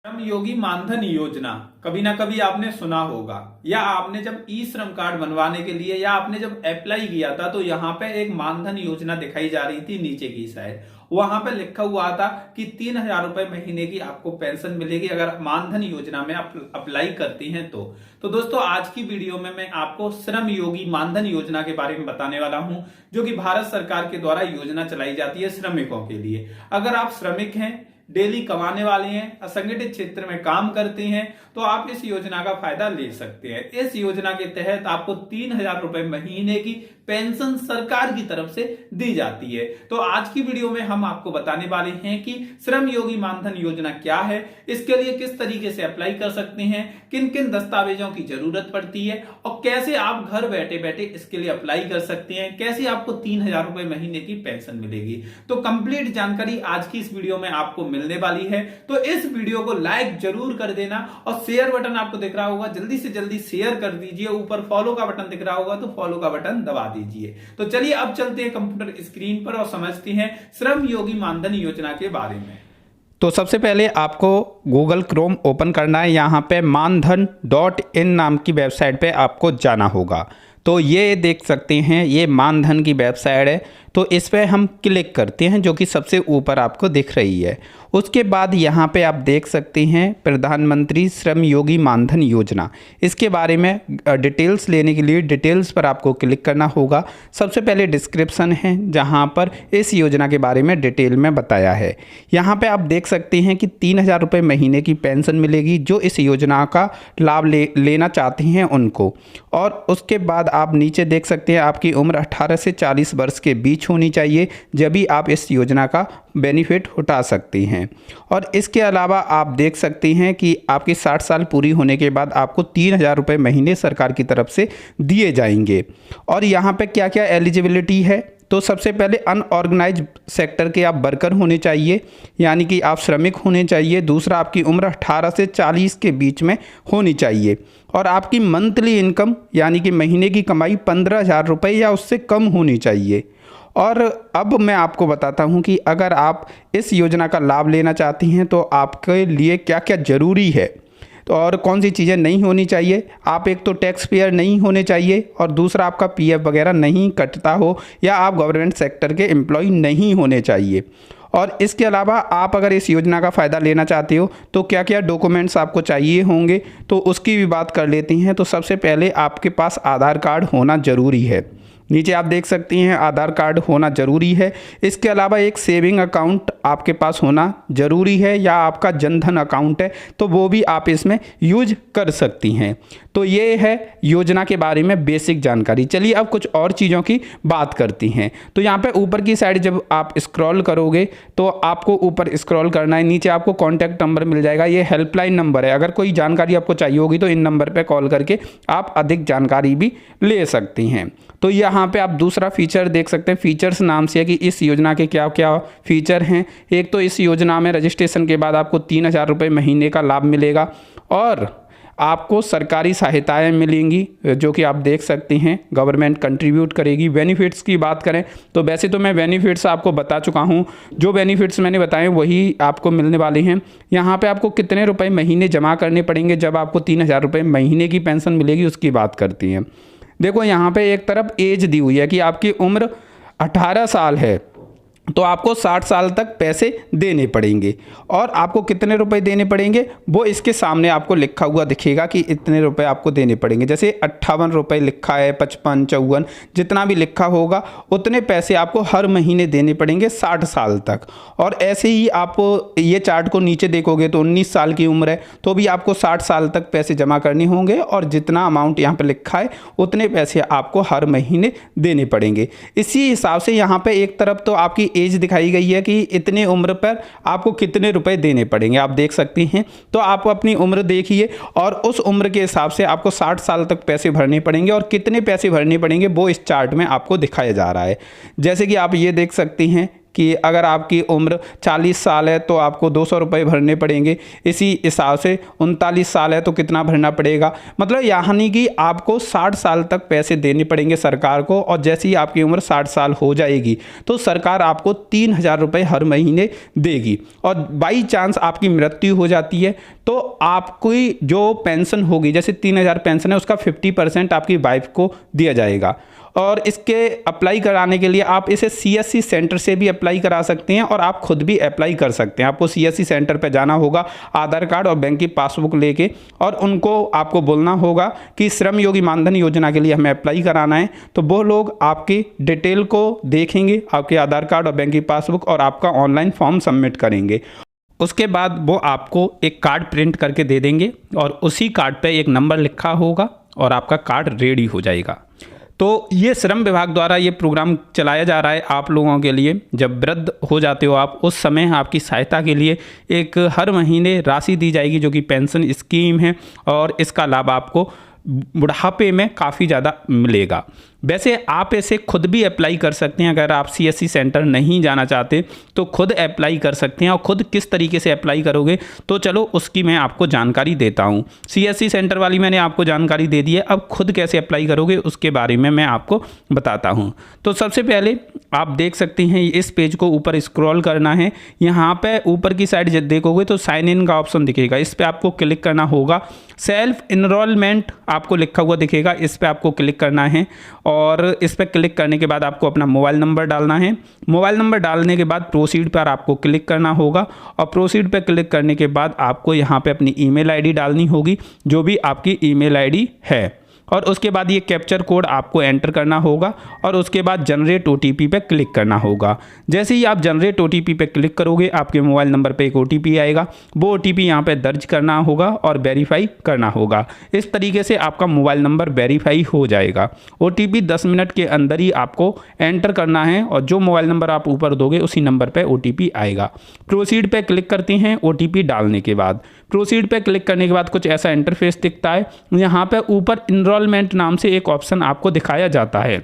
श्रम योगी मानधन योजना कभी ना कभी आपने सुना होगा, या आपने जब ई श्रम कार्ड बनवाने के लिए या आपने जब अप्लाई किया था तो यहाँ पे एक मानधन योजना दिखाई जा रही थी नीचे की साइड। वहां पे लिखा हुआ था कि 3,000 रुपए महीने की आपको पेंशन मिलेगी अगर मानधन योजना में आप अप्लाई करती हैं तो दोस्तों आज की वीडियो में मैं आपको श्रम योगी मानधन योजना के बारे में बताने वाला हूं, जो कि भारत सरकार के द्वारा योजना चलाई जाती है श्रमिकों के लिए। अगर आप श्रमिक हैं, डेली कमाने वाले हैं, असंगठित क्षेत्र में काम करते हैं तो आप इस योजना का फायदा ले सकते हैं। इस योजना के तहत आपको 3,000 रुपए महीने की पेंशन सरकार की तरफ से दी जाती है। तो आज की वीडियो में हम आपको बताने वाले हैं कि श्रम योगी मानधन योजना क्या है, इसके लिए किस तरीके से अप्लाई कर सकते हैं, किन किन दस्तावेजों की जरूरत पड़ती है और कैसे आप घर बैठे बैठे इसके लिए अप्लाई कर सकते हैं, कैसे आपको 3,000 रुपए महीने की पेंशन मिलेगी। तो कंप्लीट जानकारी आज की इस वीडियो में आपको मिलने वाली है। तो इस वीडियो को लाइक जरूर कर देना और शेयर बटन आपको दिख रहा होगा, जल्दी से जल्दी शेयर कर दीजिए। ऊपर फॉलो का बटन दिख रहा होगा तो फॉलो का बटन दबा दीजिए। तो चलिए अब चलते हैं कंप्यूटर स्क्रीन पर और समझते हैं श्रम योगी मानधन योजना के बारे में। तो सबसे पहले आपको गूगल क्रोम ओपन करना है। यहाँ पे मानधन.in नाम की वेबसाइट पे आपको जाना होगा। तो ये देख सकते हैं, ये मानधन की वेबसाइट है। तो इस पर हम क्लिक करते हैं, जो कि सबसे ऊपर आपको दिख रही है। उसके बाद यहाँ पे आप देख सकते हैं प्रधानमंत्री श्रम योगी मानधन योजना। इसके बारे में डिटेल्स लेने के लिए डिटेल्स पर आपको क्लिक करना होगा। सबसे पहले डिस्क्रिप्शन है, जहाँ पर इस योजना के बारे में डिटेल में बताया है। यहाँ पे आप देख सकते हैं कि 3,000 रुपये महीने की पेंशन मिलेगी जो इस योजना का लाभ लेना चाहते हैं उनको। और उसके बाद आप नीचे देख सकते हैं आपकी उम्र 18 से 40 वर्ष के बीच होनी चाहिए, जब भी आप इस योजना का बेनिफिट उठा सकती हैं। और इसके अलावा आप देख सकते हैं कि आपकी 60 साल पूरी होने के बाद आपको 3,000 रुपये महीने सरकार की तरफ से दिए जाएंगे। और यहाँ पे क्या क्या एलिजिबिलिटी है, तो सबसे पहले अनऑर्गेनाइज सेक्टर के आप वर्कर होने चाहिए, यानी कि आप श्रमिक होने चाहिए। दूसरा, आपकी उम्र 18 से 40 के बीच में होनी चाहिए और आपकी मंथली इनकम यानी कि महीने की कमाई 15,000 रुपये या उससे कम होनी चाहिए। और अब मैं आपको बताता हूं कि अगर आप इस योजना का लाभ लेना चाहती हैं तो आपके लिए क्या क्या ज़रूरी है तो और कौन सी चीज़ें नहीं होनी चाहिए। आप एक तो टैक्स पेयर नहीं होने चाहिए, और दूसरा आपका पीएफ वगैरह नहीं कटता हो, या आप गवर्नमेंट सेक्टर के एम्प्लॉय नहीं होने चाहिए। और इसके अलावा आप अगर इस योजना का फ़ायदा लेना चाहते हो तो क्या क्या डॉक्यूमेंट्स आपको चाहिए होंगे, तो उसकी भी बात कर लेते हैं। तो सबसे पहले आपके पास आधार कार्ड होना ज़रूरी है। नीचे आप देख सकती हैं आधार कार्ड होना ज़रूरी है। इसके अलावा एक सेविंग अकाउंट आपके पास होना ज़रूरी है, या आपका जनधन अकाउंट है तो वो भी आप इसमें यूज कर सकती हैं। तो ये है योजना के बारे में बेसिक जानकारी। चलिए अब कुछ और चीज़ों की बात करती हैं। तो यहाँ पे ऊपर की साइड जब आप स्क्रॉल करोगे तो आपको ऊपर स्क्रॉल करना है, नीचे आपको कॉन्टैक्ट नंबर मिल जाएगा। ये हेल्पलाइन नंबर है, अगर कोई जानकारी आपको चाहिए होगी तो इन नंबर पर कॉल करके आप अधिक जानकारी भी ले सकती हैं। तो यहाँ पे आप दूसरा फीचर देख सकते हैं, फीचर्स नाम से है कि इस योजना के क्या क्या फीचर हैं। एक तो इस योजना में रजिस्ट्रेशन के बाद आपको 3,000 रुपये महीने का लाभ मिलेगा और आपको सरकारी सहायताएं मिलेंगी, जो कि आप देख सकते हैं गवर्नमेंट कंट्रीब्यूट करेगी। बेनिफिट्स की बात करें तो वैसे तो मैं बेनिफिट्स आपको बता चुका हूं, जो बेनिफिट्स मैंने बताए वही आपको मिलने वाले हैं। यहाँ पे आपको कितने रुपए महीने जमा करने पड़ेंगे जब आपको 3,000 रुपये महीने की पेंशन मिलेगी, उसकी बात करती हैं। देखो यहाँ पे एक तरफ एज दी हुई है कि आपकी उम्र 18 साल है तो आपको 60 साल तक पैसे देने पड़ेंगे। और आपको कितने रुपए देने पड़ेंगे वो इसके सामने आपको लिखा हुआ दिखेगा कि इतने रुपए आपको देने पड़ेंगे। जैसे 58 रुपये लिखा है, 55, 54 जितना भी लिखा होगा उतने पैसे आपको हर महीने देने पड़ेंगे 60 साल तक। और ऐसे ही आप ये चार्ट को नीचे देखोगे तो 19 साल की उम्र है तो भी आपको 60 साल तक पैसे जमा करने होंगे, और जितना अमाउंट यहाँ पर लिखा है उतने पैसे आपको हर महीने देने पड़ेंगे। इसी हिसाब से यहाँ पर एक तरफ तो आपकी एज दिखाई गई है कि इतने उम्र पर आपको कितने रुपए देने पड़ेंगे, आप देख सकते हैं। तो आप अपनी उम्र देखिए और उस उम्र के हिसाब से आपको 60 साल तक पैसे भरने पड़ेंगे, और कितने पैसे भरने पड़ेंगे वो इस चार्ट में आपको दिखाया जा रहा है। जैसे कि आप ये देख सकते हैं कि अगर आपकी उम्र 40 साल है तो आपको 200 रुपये भरने पड़ेंगे, इसी हिसाब से 39 साल है तो कितना भरना पड़ेगा। मतलब यानी कि आपको 60 साल तक पैसे देने पड़ेंगे सरकार को, और जैसे ही आपकी उम्र 60 साल हो जाएगी तो सरकार आपको 3000 रुपये हर महीने देगी। और बाई चांस आपकी मृत्यु हो जाती है तो आपकी जो पेंशन होगी, जैसे 3000 पेंशन है, उसका 50% आपकी वाइफ को दिया जाएगा। और इसके अप्लाई कराने के लिए आप इसे CSC सेंटर से भी अप्लाई करा सकते हैं और आप खुद भी अप्लाई कर सकते हैं। आपको CSC सेंटर पर जाना होगा आधार कार्ड और बैंक की पासबुक लेके, और उनको आपको बोलना होगा कि श्रम योगी मानधन योजना के लिए हमें अप्लाई कराना है। तो वो लोग आपकी डिटेल को देखेंगे, आपके आधार कार्ड और बैंक की पासबुक, और आपका ऑनलाइन फॉर्म सबमिट करेंगे। उसके बाद वो आपको एक कार्ड प्रिंट करके दे देंगे और उसी कार्ड पे एक नंबर लिखा होगा और आपका कार्ड रेडी हो जाएगा। तो ये श्रम विभाग द्वारा ये प्रोग्राम चलाया जा रहा है आप लोगों के लिए। जब वृद्ध हो जाते हो आप, उस समय आपकी सहायता के लिए एक हर महीने राशि दी जाएगी जो कि पेंशन स्कीम है, और इसका लाभ आपको बुढ़ापे में काफ़ी ज़्यादा मिलेगा। वैसे आप ऐसे खुद भी अप्लाई कर सकते हैं। अगर आप CSC सेंटर नहीं जाना चाहते तो खुद अप्लाई कर सकते हैं। और खुद किस तरीके से अप्लाई करोगे तो चलो उसकी मैं आपको जानकारी देता हूं। CSC सेंटर वाली मैंने आपको जानकारी दे दी है, अब खुद कैसे अप्लाई करोगे उसके बारे में मैं आपको बताता हूं। तो सबसे पहले आप देख सकते हैं इस पेज को ऊपर स्क्रॉल करना है। यहाँ पे ऊपर की साइड जब देखोगे तो साइन इन का ऑप्शन दिखेगा, इस पर आपको क्लिक करना होगा। सेल्फ इनरोलमेंट आपको लिखा हुआ दिखेगा, इस पर आपको क्लिक करना है। और इस पर क्लिक करने के बाद आपको अपना मोबाइल नंबर डालना है। मोबाइल नंबर डालने के बाद प्रोसीड पर आपको क्लिक करना होगा, और प्रोसीड पर क्लिक करने के बाद आपको यहाँ पे अपनी ईमेल आईडी डालनी होगी, जो भी आपकी ईमेल आईडी है। और उसके बाद ये कैप्चर कोड आपको एंटर करना होगा, और उसके बाद जनरेट OTP पे क्लिक करना होगा। जैसे ही आप जनरेट OTP पे क्लिक करोगे आपके मोबाइल नंबर पे एक OTP आएगा, वो OTP यहाँ पे दर्ज करना होगा और वेरीफाई करना होगा। इस तरीके से आपका मोबाइल नंबर वेरीफाई हो जाएगा। OTP 10 मिनट के अंदर ही आपको एंटर करना है, और जो मोबाइल नंबर आप ऊपर दोगे उसी नंबर पर OTP आएगा। प्रोसीड पे क्लिक करते हैं OTP डालने के बाद। प्रोसीड पे क्लिक करने के बाद कुछ ऐसा इंटरफेस दिखता है। यहाँ पे ऊपर इनरोलमेंट नाम से एक ऑप्शन आपको दिखाया जाता है।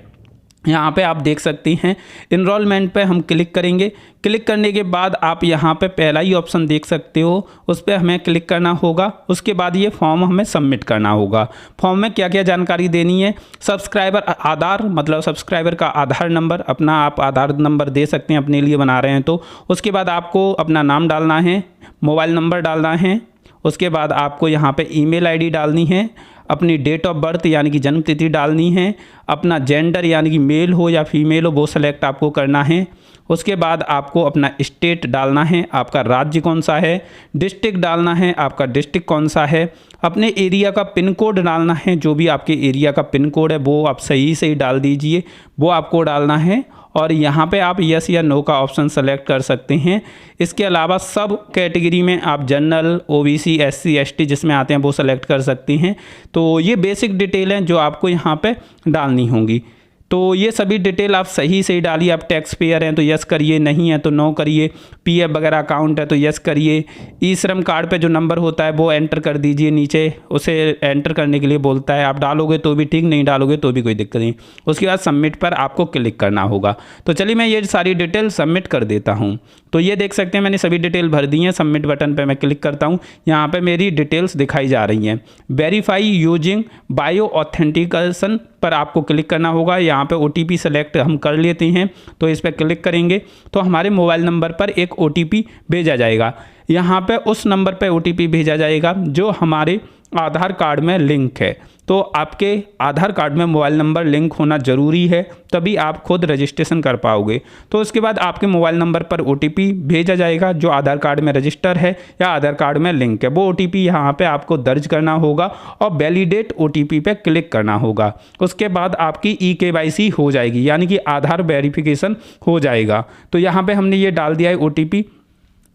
यहाँ पे आप देख सकते हैं इनरोलमेंट पे हम क्लिक करेंगे। क्लिक करने के बाद आप यहाँ पे पहला ही ऑप्शन देख सकते हो, उस पर हमें क्लिक करना होगा। उसके बाद ये फॉर्म हमें सबमिट करना होगा। फॉर्म में क्या क्या जानकारी देनी है, सब्सक्राइबर आधार, मतलब सब्सक्राइबर का आधार नंबर, अपना आप आधार नंबर दे सकते हैं अपने लिए बना रहे हैं तो। उसके बाद आपको अपना नाम डालना है, मोबाइल नंबर डालना है। उसके बाद आपको यहाँ पे ईमेल आईडी डालनी है, अपनी डेट ऑफ बर्थ यानी कि जन्म तिथि डालनी है, अपना जेंडर यानी कि मेल हो या फीमेल हो वो सेलेक्ट आपको करना है। उसके बाद आपको अपना स्टेट डालना है, आपका राज्य कौन सा है, डिस्ट्रिक्ट डालना है, आपका डिस्ट्रिक्ट कौन सा है, अपने एरिया का पिन कोड डालना है, जो भी आपके एरिया का पिन कोड है वो आप सही से ही डाल दीजिए, वो आपको डालना है। और यहाँ पे आप यस या नो का ऑप्शन सेलेक्ट कर सकते हैं। इसके अलावा सब कैटेगरी में आप जनरल, OBC, SC, ST जिसमें आते हैं वो सेलेक्ट कर सकते हैं। तो ये बेसिक डिटेल हैं जो आपको यहाँ पे डालनी होंगी। तो ये सभी डिटेल आप सही से ही डालिए। आप टैक्स पेयर हैं तो यस करिए, नहीं है तो नो करिए, PF वगैरह अकाउंट है तो यस करिए। ई श्रम कार्ड पे जो नंबर होता है वो एंटर कर दीजिए नीचे, उसे एंटर करने के लिए बोलता है। आप डालोगे तो भी ठीक, नहीं डालोगे तो भी कोई दिक्कत नहीं। उसके बाद सबमिट पर आपको क्लिक करना होगा। तो चलिए मैं ये सारी डिटेल सबमिट कर देता हूँ। तो ये देख सकते हैं मैंने सभी डिटेल भर दी हैं। सबमिट बटन पर मैं क्लिक करता हूँ, यहाँ पर मेरी डिटेल्स दिखाई जा रही हैं। वेरीफाई यूजिंग बायो ऑथेंटिकेशन पर आपको क्लिक करना होगा। यहाँ पे OTP सेलेक्ट हम कर लेते हैं, तो इस पर क्लिक करेंगे तो हमारे मोबाइल नंबर पर एक OTP भेजा जाएगा। यहाँ पे उस नंबर पे OTP भेजा जाएगा जो हमारे आधार कार्ड में लिंक है। तो आपके आधार कार्ड में मोबाइल नंबर लिंक होना ज़रूरी है, तभी आप खुद रजिस्ट्रेशन कर पाओगे। तो उसके बाद आपके मोबाइल नंबर पर OTP भेजा जाएगा जो आधार कार्ड में रजिस्टर है या आधार कार्ड में लिंक है। वो OTP यहाँ पे आपको दर्ज करना होगा और वैलिडेट OTP पे क्लिक करना होगा। उसके बाद आपकी eKYC हो जाएगी, यानी कि आधार वेरिफिकेशन हो जाएगा। तो यहाँ पर हमने ये डाल दिया है OTP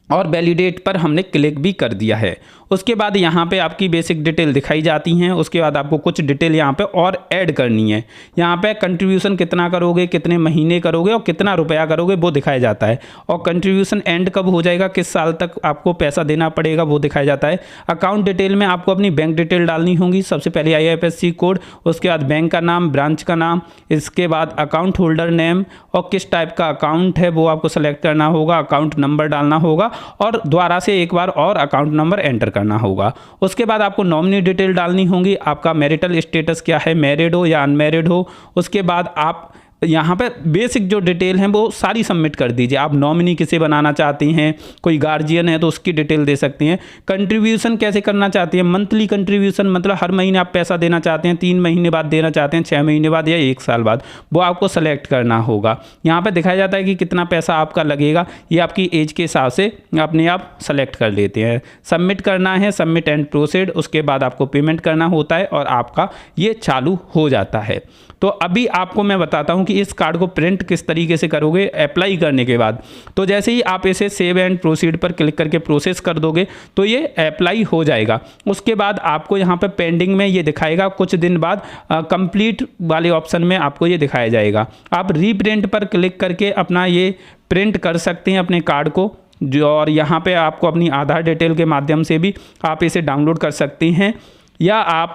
और वैलिडेट पर हमने क्लिक भी कर दिया है। उसके बाद यहाँ पे आपकी बेसिक डिटेल दिखाई जाती हैं। उसके बाद आपको कुछ डिटेल यहाँ पे और ऐड करनी है। यहाँ पे कंट्रीब्यूशन कितना करोगे, कितने महीने करोगे और कितना रुपया करोगे वो दिखाया जाता है। और कंट्रीब्यूशन एंड कब हो जाएगा, किस साल तक आपको पैसा देना पड़ेगा वो दिखाया जाता है। अकाउंट डिटेल में आपको अपनी बैंक डिटेल डालनी होगी। सबसे पहले IFSC कोड, उसके बाद बैंक का नाम, ब्रांच का नाम, इसके बाद अकाउंट होल्डर नेम और किस टाइप का अकाउंट है वो आपको सेलेक्ट करना होगा। अकाउंट नंबर डालना होगा और दोबारा से एक बार और अकाउंट नंबर एंटर करना होगा। उसके बाद आपको नॉमिनी डिटेल डालनी होगी। आपका मैरिटल स्टेटस क्या है, मैरिड हो या अनमैरिड हो। उसके बाद आप यहाँ पे बेसिक जो डिटेल हैं वो सारी सबमिट कर दीजिए। आप नॉमिनी किसे बनाना चाहती हैं, कोई गार्जियन है तो उसकी डिटेल दे सकती हैं। कंट्रीब्यूशन कैसे करना चाहती हैं, मंथली कंट्रीब्यूशन मतलब हर महीने आप पैसा देना चाहते हैं, 3 महीने बाद देना चाहते हैं, 6 महीने बाद या 1 साल बाद, वो आपको सेलेक्ट करना होगा। यहाँ पर दिखाया जाता है कि कितना पैसा आपका लगेगा, ये आपकी एज के हिसाब से अपने आप सेलेक्ट कर लेते हैं। सबमिट करना है, सबमिट एंड प्रोसीड। उसके बाद आपको पेमेंट करना होता है और आपका ये चालू हो जाता है। तो अभी आपको मैं बताता हूं कि इस कार्ड को प्रिंट किस तरीके से करोगे अप्लाई करने के बाद। तो जैसे ही आप इसे सेव एंड प्रोसीड पर क्लिक करके प्रोसेस कर दोगे तो ये अप्लाई हो जाएगा। उसके बाद आपको यहाँ पे पेंडिंग में ये दिखाएगा, कुछ दिन बाद कंप्लीट वाले ऑप्शन में आपको ये दिखाया जाएगा। आप रीप्रिंट पर क्लिक करके अपना ये प्रिंट कर सकते हैं अपने कार्ड को जो, और यहाँ पे आपको अपनी आधार डिटेल के माध्यम से भी आप इसे डाउनलोड कर सकती हैं या आप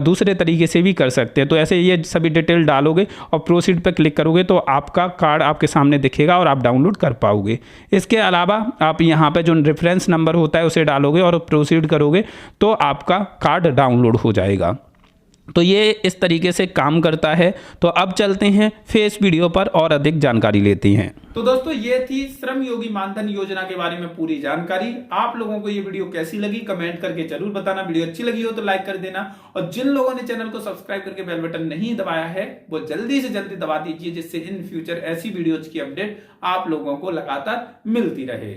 दूसरे तरीके से भी कर सकते हैं। तो ऐसे ये सभी डिटेल डालोगे और प्रोसीड पर क्लिक करोगे तो आपका कार्ड आपके सामने दिखेगा और आप डाउनलोड कर पाओगे। इसके अलावा आप यहाँ पे जो रेफरेंस नंबर होता है उसे डालोगे और प्रोसीड करोगे तो आपका कार्ड डाउनलोड हो जाएगा। तो ये इस तरीके से काम करता है। तो अब चलते हैं फिर इस वीडियो पर और अधिक जानकारी लेते हैं। तो दोस्तों ये थी श्रम योगी मानधन योजना के बारे में पूरी जानकारी। आप लोगों को ये वीडियो कैसी लगी कमेंट करके जरूर बताना। वीडियो अच्छी लगी हो तो लाइक कर देना और जिन लोगों ने चैनल को सब्सक्राइब करके बेल बटन नहीं दबाया है वो जल्दी से जल्दी दबा दीजिए, जिससे इन फ्यूचर ऐसी वीडियोज की अपडेट आप लोगों को लगातार मिलती रहे।